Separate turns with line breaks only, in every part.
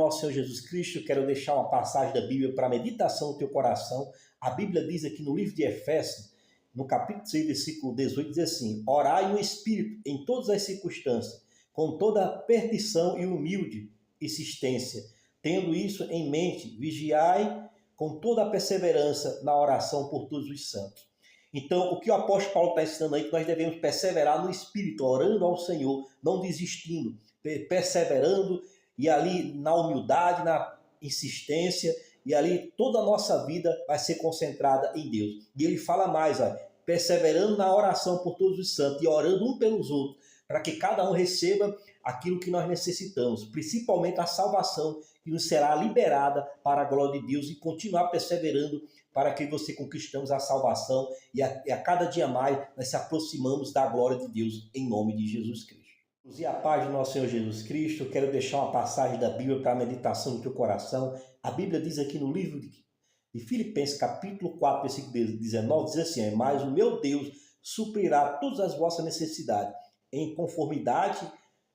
nosso Senhor Jesus Cristo, quero deixar uma passagem da Bíblia para meditação no teu coração. A Bíblia diz aqui no livro de Efésios, no capítulo 6, versículo 18, diz assim: orai no Espírito em todas as circunstâncias, com toda a petição e humilde insistência. Tendo isso em mente, vigiai com toda a perseverança na oração por todos os santos. Então, o que o apóstolo Paulo está ensinando aí, que nós devemos perseverar no Espírito, orando ao Senhor, não desistindo, perseverando, e ali na humildade, na insistência, e ali toda a nossa vida vai ser concentrada em Deus. E ele fala mais, perseverando na oração por todos os santos e orando um pelos outros, para que cada um receba aquilo que nós necessitamos, principalmente a salvação que nos será liberada para a glória de Deus, e continuar perseverando para que você conquistemos a salvação e a cada dia mais nós se aproximamos da glória de Deus em nome de Jesus Cristo. E a paz do nosso Senhor Jesus Cristo, eu quero deixar uma passagem da Bíblia para a meditação do teu coração. A Bíblia diz aqui no livro de Filipenses, capítulo 4, versículo 19, diz assim: mas o meu Deus suprirá todas as vossas necessidades em conformidade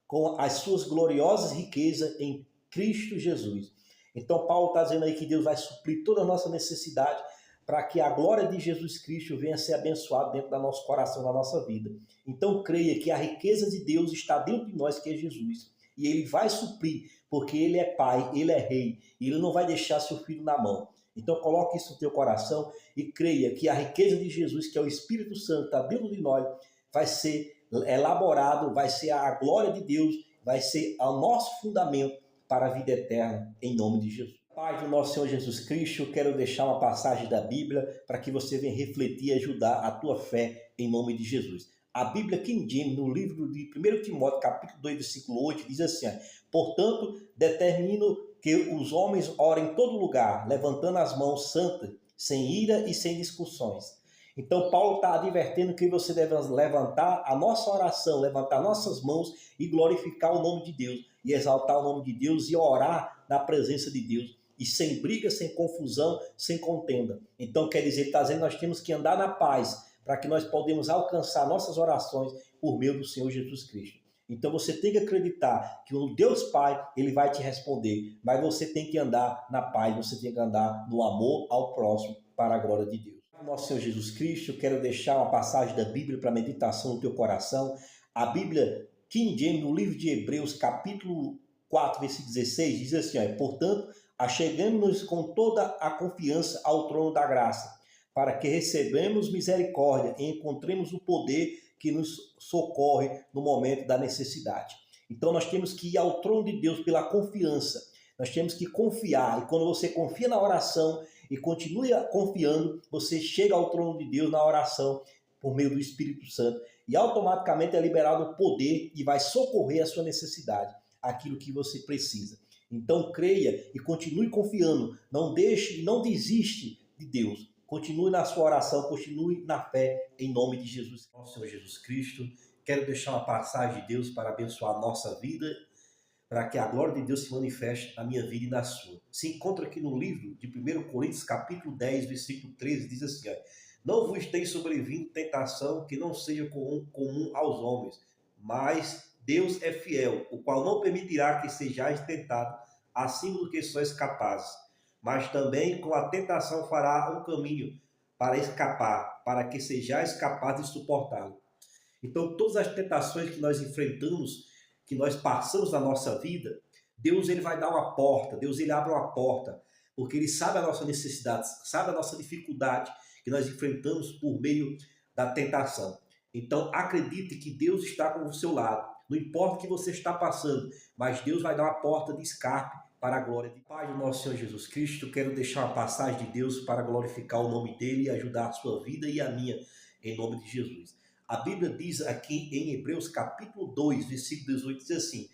com as suas gloriosas riquezas em Cristo Jesus. Então Paulo está dizendo aí que Deus vai suprir toda a nossa necessidade para que a glória de Jesus Cristo venha a ser abençoada dentro do nosso coração, da nossa vida. Então creia que a riqueza de Deus está dentro de nós, que é Jesus. E Ele vai suprir, porque Ele é Pai, Ele é Rei, e Ele não vai deixar seu Filho na mão. Então coloque isso no teu coração e creia que a riqueza de Jesus, que é o Espírito Santo, está dentro de nós, vai ser elaborado, vai ser a glória de Deus, vai ser o nosso fundamento para a vida eterna, em nome de Jesus. Pai do nosso Senhor Jesus Cristo, eu quero deixar uma passagem da Bíblia para que você venha refletir e ajudar a tua fé em nome de Jesus. A Bíblia King James, no livro de 1 Timóteo, capítulo 2, versículo 8, diz assim: portanto, determino que os homens orem em todo lugar, levantando as mãos santas, sem ira e sem discussões. Então Paulo está advertindo que você deve levantar a nossa oração, levantar nossas mãos e glorificar o nome de Deus, e exaltar o nome de Deus e orar na presença de Deus, e sem briga, sem confusão, sem contenda. Então quer dizer, ele está dizendo que nós temos que andar na paz, para que nós podemos alcançar nossas orações por meio do Senhor Jesus Cristo. Então você tem que acreditar que o Deus Pai, Ele vai te responder, mas você tem que andar na paz, você tem que andar no amor ao próximo, para a glória de Deus. Nosso Senhor Jesus Cristo, eu quero deixar uma passagem da Bíblia para meditação no teu coração. A Bíblia King James, no livro de Hebreus, capítulo 4, versículo 16, diz assim: portanto, achegamos-nos com toda a confiança ao trono da graça, para que recebamos misericórdia e encontremos o poder que nos socorre no momento da necessidade. Então nós temos que ir ao trono de Deus pela confiança. Nós temos que confiar, e quando você confia na oração e continua confiando, você chega ao trono de Deus na oração por meio do Espírito Santo, e automaticamente é liberado o poder e vai socorrer a sua necessidade, aquilo que você precisa. Então creia e continue confiando, não deixe e não desiste de Deus. Continue na sua oração, continue na fé, em nome de Jesus. Nosso Senhor Jesus Cristo, quero deixar uma passagem de Deus para abençoar a nossa vida, para que a glória de Deus se manifeste na minha vida e na sua. Se encontra aqui no livro de 1 Coríntios, capítulo 10, versículo 13, diz assim: não vos tem sobrevindo tentação que não seja comum aos homens, mas Deus é fiel, o qual não permitirá que sejais tentados acima do que sois capazes, mas também com a tentação fará um caminho para escapar, para que sejais capazes de suportá-lo. Então, todas as tentações que nós enfrentamos, que nós passamos na nossa vida, Deus ele vai dar uma porta, Deus ele abre uma porta, porque Ele sabe a nossa necessidade, sabe a nossa dificuldade que nós enfrentamos por meio da tentação. Então acredite que Deus está com o seu lado, não importa o que você está passando, mas Deus vai dar uma porta de escape para a glória de Pai do nosso Senhor Jesus Cristo. Quero deixar uma passagem de Deus para glorificar o nome dEle e ajudar a sua vida e a minha, em nome de Jesus. A Bíblia diz aqui em Hebreus capítulo 2, versículo 18, diz assim: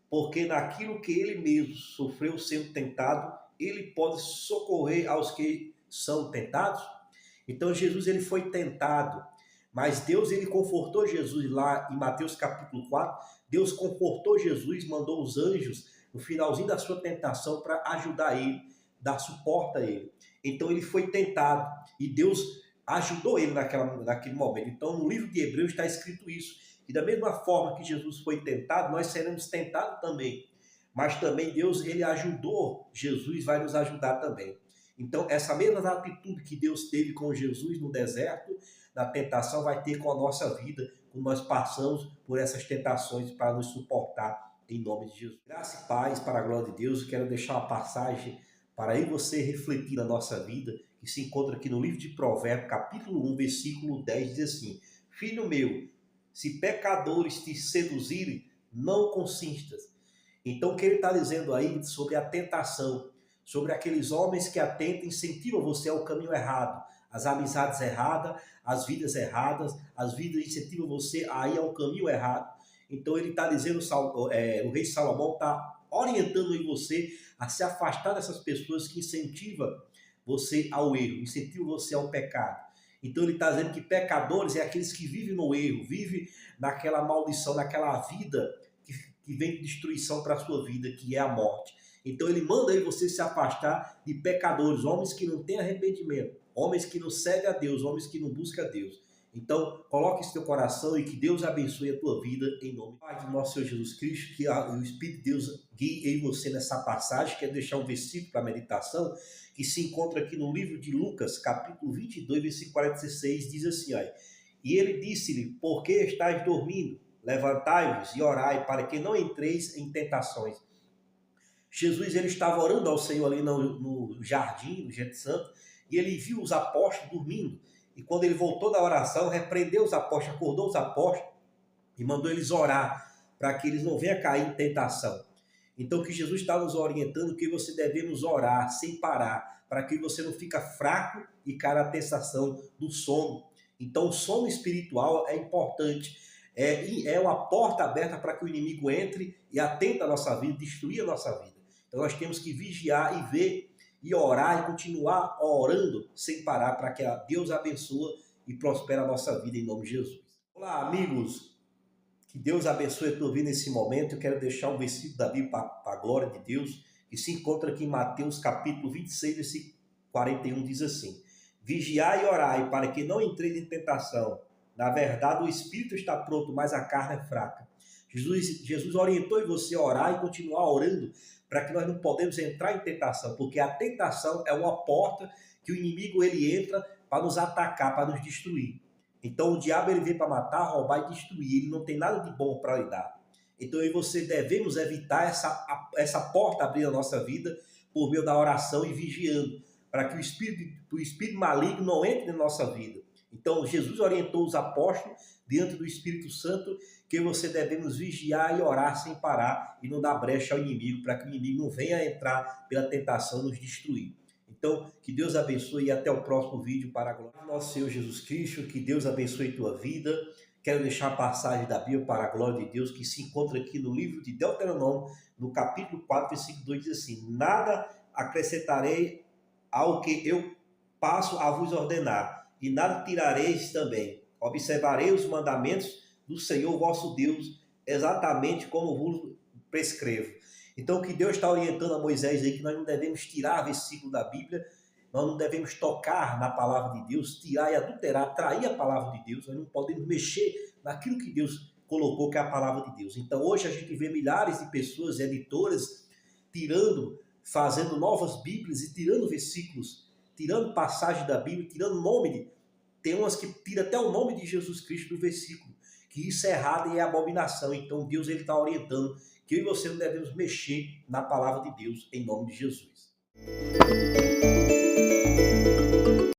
porque naquilo que Ele mesmo sofreu sendo tentado, Ele pode socorrer aos que são tentados. Então Jesus ele foi tentado, mas Deus ele confortou Jesus lá em Mateus capítulo 4, Deus confortou Jesus, mandou os anjos no finalzinho da sua tentação para ajudar ele, dar suporte a ele. Então ele foi tentado e Deus ajudou ele naquele momento. Então no livro de Hebreus está escrito isso, que da mesma forma que Jesus foi tentado, nós seremos tentados também. mas também Deus, ele ajudou, Jesus vai nos ajudar também. Então, essa mesma atitude que Deus teve com Jesus no deserto, na tentação, vai ter com a nossa vida, quando nós passamos por essas tentações para nos suportar, em nome de Jesus. Graça e paz para a glória de Deus. Eu quero deixar uma passagem para aí você refletir na nossa vida, que se encontra aqui no livro de Provérbios, capítulo 1, versículo 10, diz assim: Filho meu, se pecadores te seduzirem, não consistas. Então, o que ele está dizendo aí sobre a tentação, sobre aqueles homens que atentam, incentivam você ao caminho errado, as amizades erradas, as vidas erradas, as vidas incentivam você a ir ao caminho errado. Então, ele está dizendo, o rei Salomão está orientando em você a se afastar dessas pessoas que incentivam você ao erro, incentivam você ao pecado. Então ele está dizendo que pecadores é aqueles que vivem no erro, vivem naquela maldição, naquela vida que vem de destruição para a sua vida, que é a morte. Então ele manda aí você se afastar de pecadores, homens que não têm arrependimento, homens que não servem a Deus, homens que não buscam a Deus. Então, coloque isso no teu coração e que Deus abençoe a tua vida em nome do nosso Senhor Jesus Cristo, que o Espírito de Deus guie em você nessa passagem. Quero deixar um versículo para a meditação, que se encontra aqui no livro de Lucas, capítulo 22, versículo 46, diz assim, ó, e ele disse-lhe, por que estáis dormindo? Levantai-vos e orai, para que não entreis em tentações. Jesus, ele estava orando ao Senhor ali no jardim, no Getsemane, e ele viu os apóstolos dormindo. E quando ele voltou da oração, repreendeu os apóstolos, acordou os apóstolos e mandou eles orar para que eles não venham a cair em tentação. Então, o que Jesus está nos orientando, que você devemos orar sem parar, para que você não fique fraco e caia na tentação do sono. Então, o sono espiritual é importante, é uma porta aberta para que o inimigo entre e atenta a nossa vida, destruir a nossa vida. Então, nós temos que vigiar e ver, e orar e continuar orando sem parar para que Deus abençoe e prospere a nossa vida em nome de Jesus. Olá, amigos, que Deus abençoe a tua vida nesse momento. Eu quero deixar um versículo da Bíblia para a glória de Deus, que se encontra aqui em Mateus capítulo 26, versículo 41, diz assim: Vigiai e orai para que não entreis em tentação. Na verdade, o espírito está pronto, mas a carne é fraca. Jesus orientou você a orar e continuar orando para que nós não podemos entrar em tentação, porque a tentação é uma porta que o inimigo ele entra para nos atacar, para nos destruir. Então o diabo ele vem para matar, roubar e destruir, ele não tem nada de bom para lhe dar. Então eu e você devemos evitar essa porta abrir na nossa vida por meio da oração e vigiando, para que o espírito maligno não entre na nossa vida. Então Jesus orientou os apóstolos diante do Espírito Santo que você devemos vigiar e orar sem parar e não dar brecha ao inimigo, para que o inimigo não venha entrar pela tentação nos destruir. Então, que Deus abençoe e até o próximo vídeo para a glória do nosso Senhor Jesus Cristo. Que Deus abençoe tua vida. Quero deixar a passagem da Bíblia para a glória de Deus, que se encontra aqui no livro de Deuteronômio, no capítulo 4, versículo 2, diz assim: Nada acrescentarei ao que eu passo a vos ordenar, e nada tirareis também. Observarei os mandamentos do Senhor vosso Deus, exatamente como vos prescrevo. Então, o que Deus está orientando a Moisés aí, que nós não devemos tirar versículo da Bíblia, nós não devemos tocar na palavra de Deus, tirar e adulterar, trair a palavra de Deus, nós não podemos mexer naquilo que Deus colocou, que é a palavra de Deus. Então, hoje a gente vê milhares de pessoas, editoras, fazendo novas Bíblias e tirando versículos, tirando passagem da Bíblia, tirando nome tem umas que tiram até o nome de Jesus Cristo do versículo, que isso é errado e é abominação. Então Deus está orientando que eu e você não devemos mexer na palavra de Deus em nome de Jesus.